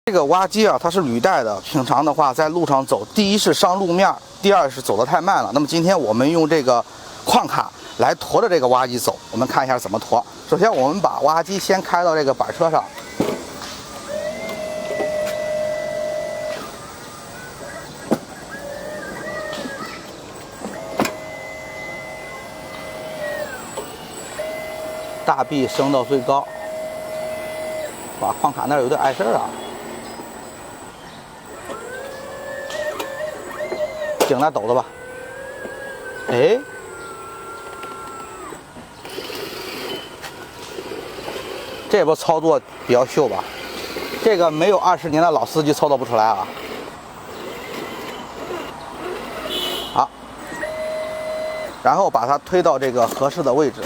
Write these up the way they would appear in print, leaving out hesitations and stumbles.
这个挖机啊，它是履带的。平常的话，在路上走，第一是伤路面，第二是走得太慢了。那么今天我们用这个矿卡来驮着这个挖机走，我们看一下怎么驮。首先，我们把挖机先开到这个板车上，大臂升到最高。哇，矿卡那儿有点碍事儿啊！顶来抖着吧。哎，这波操作比较秀吧？这个没有20年的老司机操作不出来啊。好，然后把它推到这个合适的位置，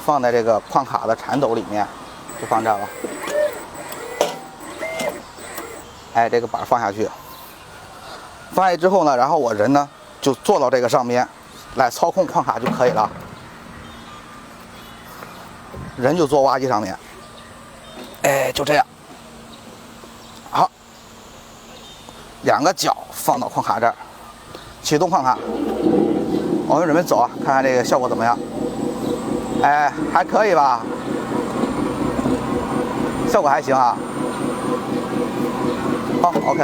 放在这个矿卡的铲斗里面，就放这儿吧。哎，这个板放下去，放下去之后呢，然后我人呢就坐到这个上面来操控矿卡就可以了。人就坐挖机上面，哎，就这样。好，两个脚放到矿卡这儿，启动矿卡，我们准备走啊，看看这个效果怎么样。哎，还可以吧，效果还行啊。好 ，OK。